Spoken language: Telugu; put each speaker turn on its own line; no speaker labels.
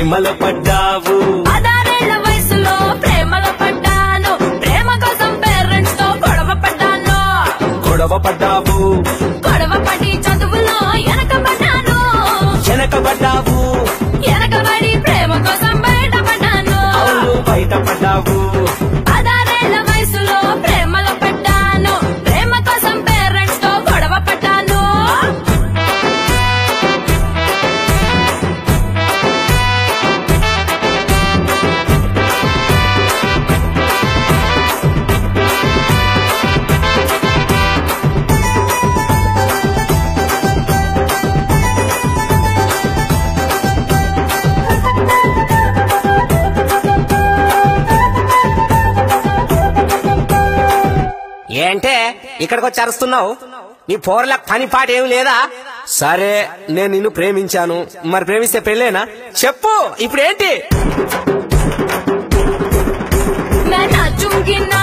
ప్రేమలో పడ్డావు.
16 ఏళ్ల వయసులో ప్రేమలో పడ్డాను. ప్రేమ కోసం పేరెంట్స్ తో గొడవ పడ్డాను.
గొడవ పడ్డావు.
గొడవ పడి చదువులో వెనకబడ్డాను.
వెనకబడ్డావు.
వెనకబడి ప్రేమ కోసం బయటపడ్డాను.
అవును బయటపడ్డావు.
16 ఏళ్ల వయసులో ప్రేమలో పడ్డాను. ప్రేమ కోసం పేరెంట్స్ తో గొడవ పడ్డాను.
ఏంటే ఇక్కడికి వచ్చి అరుస్తున్నావు? నీ పోర్లకు పని పాట ఏమి లేదా? సరే నేను నిన్ను ప్రేమించాను, మరి ప్రేమిస్తే పెళ్ళేనా? చెప్పు ఇప్పుడు ఏంటి?
मैं नाचूंगी ना